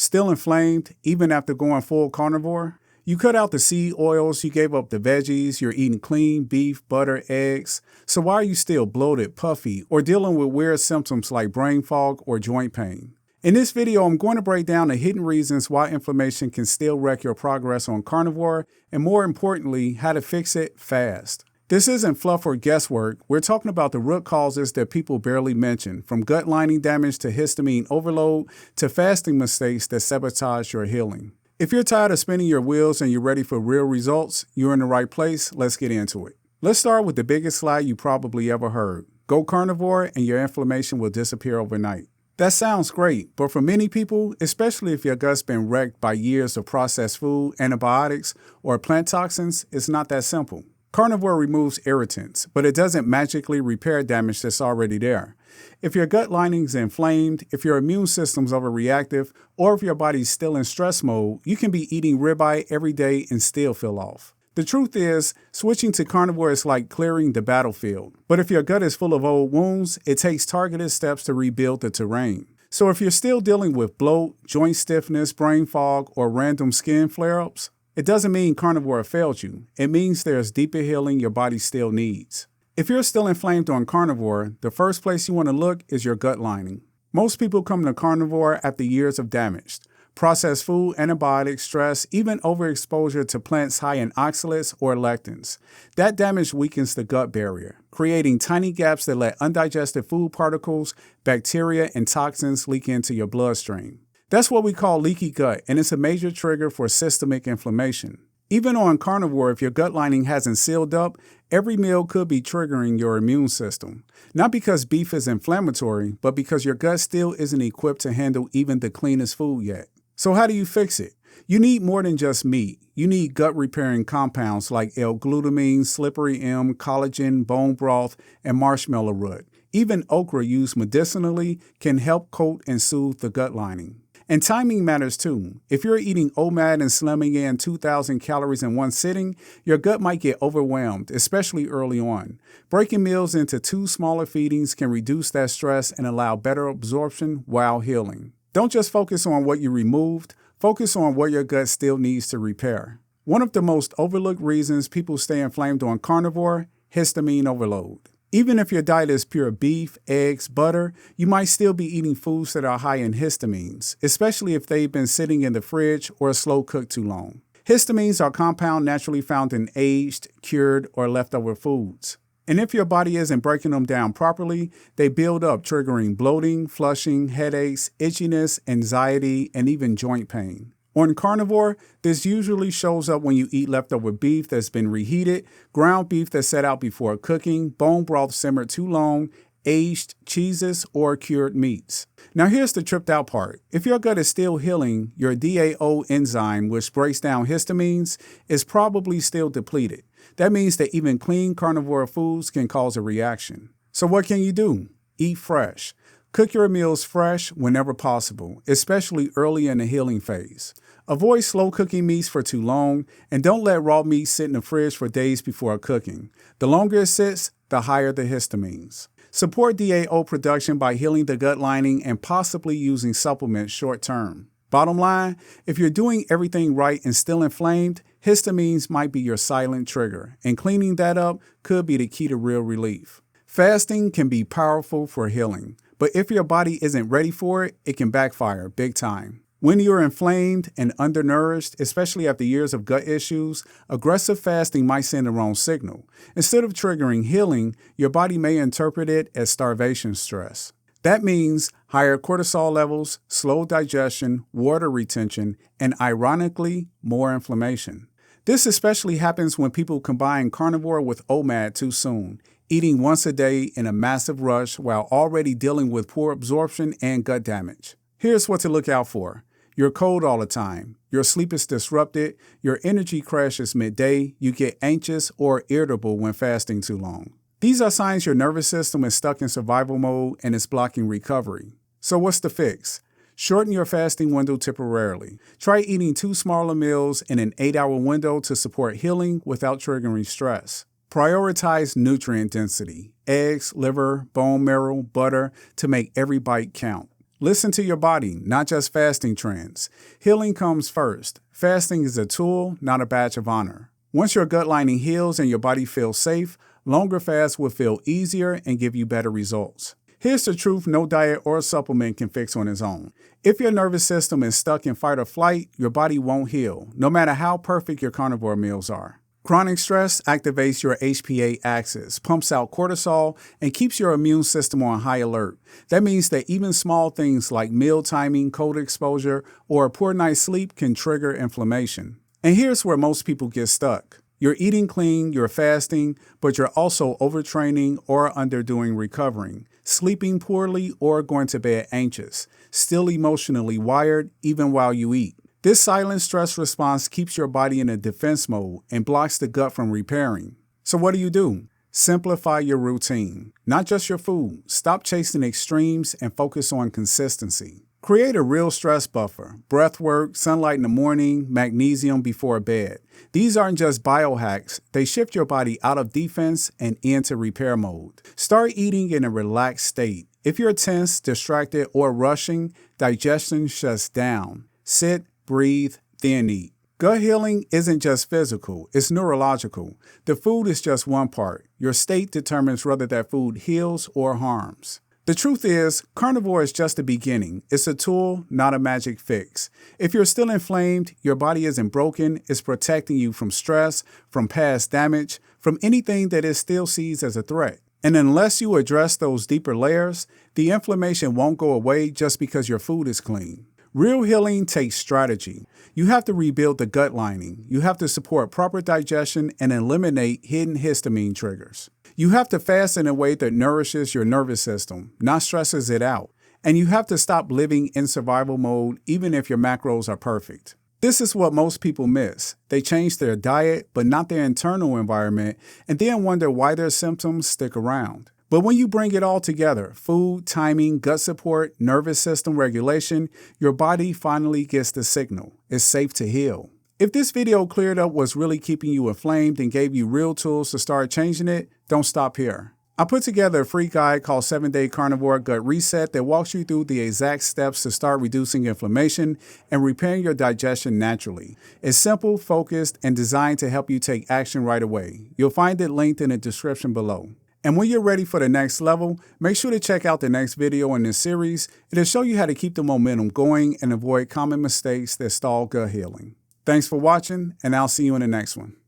Still inflamed even after going full carnivore? You cut out the seed oils, you gave up the veggies, you're eating clean beef, butter, eggs. So why are you still bloated, puffy, or dealing with weird symptoms like brain fog or joint pain? In this video, I'm going to break down the hidden reasons why inflammation can still wreck your progress on carnivore, and more importantly, how to fix it fast. This isn't fluff or guesswork. We're talking about the root causes that people barely mention, from gut lining damage to histamine overload to fasting mistakes that sabotage your healing. If you're tired of spinning your wheels and you're ready for real results, you're in the right place. Let's get into it. Let's start with the biggest lie you probably ever heard. Go carnivore and your inflammation will disappear overnight. That sounds great, but for many people, especially if your gut's been wrecked by years of processed food, antibiotics, or plant toxins, it's not that simple. Carnivore removes irritants, but it doesn't magically repair damage that's already there. If your gut lining's inflamed, if your immune system's overreactive, or if your body's still in stress mode, you can be eating ribeye every day and still feel off. The truth is, switching to carnivore is like clearing the battlefield. But if your gut is full of old wounds, it takes targeted steps to rebuild the terrain. So if you're still dealing with bloat, joint stiffness, brain fog, or random skin flare-ups, it doesn't mean carnivore failed you. It means there's deeper healing your body still needs. If you're still inflamed on carnivore, the first place you want to look is your gut lining. Most people come to carnivore after years of damage. Processed food, antibiotics, stress, even overexposure to plants high in oxalates or lectins. That damage weakens the gut barrier, creating tiny gaps that let undigested food particles, bacteria, and toxins leak into your bloodstream. That's what we call leaky gut, and it's a major trigger for systemic inflammation. Even on carnivore, if your gut lining hasn't sealed up, every meal could be triggering your immune system. Not because beef is inflammatory, but because your gut still isn't equipped to handle even the cleanest food yet. So how do you fix it? You need more than just meat. You need gut-repairing compounds like L-glutamine, slippery M, collagen, bone broth, and marshmallow root. Even okra used medicinally can help coat and soothe the gut lining. And timing matters too. If you're eating OMAD and slamming in 2,000 calories in one sitting, your gut might get overwhelmed, especially early on. Breaking meals into 2 smaller feedings can reduce that stress and allow better absorption while healing. Don't just focus on what you removed, focus on what your gut still needs to repair. One of the most overlooked reasons people stay inflamed on carnivore, histamine overload. Even if your diet is pure beef, eggs, butter, you might still be eating foods that are high in histamines, especially if they've been sitting in the fridge or slow cooked too long. Histamines are compounds naturally found in aged, cured, or leftover foods. And if your body isn't breaking them down properly, they build up, triggering bloating, flushing, headaches, itchiness, anxiety, and even joint pain. On carnivore, this usually shows up when you eat leftover beef that's been reheated, ground beef that's set out before cooking, bone broth simmered too long, aged cheeses, or cured meats. Now here's the tripped out part. If your gut is still healing, your DAO enzyme, which breaks down histamines, is probably still depleted. That means that even clean carnivore foods can cause a reaction. So what can you do? Eat fresh. Cook your meals fresh whenever possible, especially early in the healing phase. Avoid slow cooking meats for too long, and don't let raw meat sit in the fridge for days before cooking. The longer it sits, the higher the histamines. Support DAO production by healing the gut lining and possibly using supplements short term. Bottom line, if you're doing everything right and still inflamed, histamines might be your silent trigger, and cleaning that up could be the key to real relief. Fasting can be powerful for healing, but if your body isn't ready for it, it can backfire big time. When you're inflamed and undernourished, especially after years of gut issues, aggressive fasting might send the wrong signal. Instead of triggering healing, your body may interpret it as starvation stress. That means higher cortisol levels, slow digestion, water retention, and ironically, more inflammation. This especially happens when people combine carnivore with OMAD too soon, eating once a day in a massive rush while already dealing with poor absorption and gut damage. Here's what to look out for. You're cold all the time, your sleep is disrupted, your energy crashes midday, you get anxious or irritable when fasting too long. These are signs your nervous system is stuck in survival mode and is blocking recovery. So what's the fix? Shorten your fasting window temporarily. Try eating 2 smaller meals in an 8-hour window to support healing without triggering stress. Prioritize nutrient density, eggs, liver, bone marrow, butter to make every bite count. Listen to your body, not just fasting trends. Healing comes first. Fasting is a tool, not a badge of honor. Once your gut lining heals and your body feels safe, longer fasts will feel easier and give you better results. Here's the truth no diet or supplement can fix on its own. If your nervous system is stuck in fight or flight, your body won't heal, no matter how perfect your carnivore meals are. Chronic stress activates your HPA axis, pumps out cortisol, and keeps your immune system on high alert. That means that even small things like meal timing, cold exposure, or a poor night's sleep can trigger inflammation. And here's where most people get stuck. You're eating clean, you're fasting, but you're also overtraining or underdoing recovering, sleeping poorly or going to bed anxious, still emotionally wired even while you eat. This silent stress response keeps your body in a defense mode and blocks the gut from repairing. So what do? Simplify your routine, not just your food. Stop chasing extremes and focus on consistency. Create a real stress buffer, breath work, sunlight in the morning, magnesium before bed. These aren't just biohacks, they shift your body out of defense and into repair mode. Start eating in a relaxed state. If you're tense, distracted, or rushing, digestion shuts down. Sit, breathe, then eat. Gut healing isn't just physical, it's neurological. The food is just one part. Your state determines whether that food heals or harms. The truth is, carnivore is just the beginning. It's a tool, not a magic fix. If you're still inflamed, your body isn't broken, it's protecting you from stress, from past damage, from anything that it still sees as a threat. And unless you address those deeper layers, the inflammation won't go away just because your food is clean. Real healing takes strategy. You have to rebuild the gut lining. You have to support proper digestion and eliminate hidden histamine triggers. You have to fast in a way that nourishes your nervous system, not stresses it out. And you have to stop living in survival mode even if your macros are perfect. This is what most people miss. They change their diet, but not their internal environment, and then wonder why their symptoms stick around. But when you bring it all together, food, timing, gut support, nervous system regulation, your body finally gets the signal. It's safe to heal. If this video cleared up what's really keeping you inflamed and gave you real tools to start changing it, don't stop here. I put together a free guide called 7-Day Carnivore Gut Reset that walks you through the exact steps to start reducing inflammation and repairing your digestion naturally. It's simple, focused, and designed to help you take action right away. You'll find it linked in the description below. And when you're ready for the next level, make sure to check out the next video in this series. It'll show you how to keep the momentum going and avoid common mistakes that stall gut healing. Thanks for watching, and I'll see you in the next one.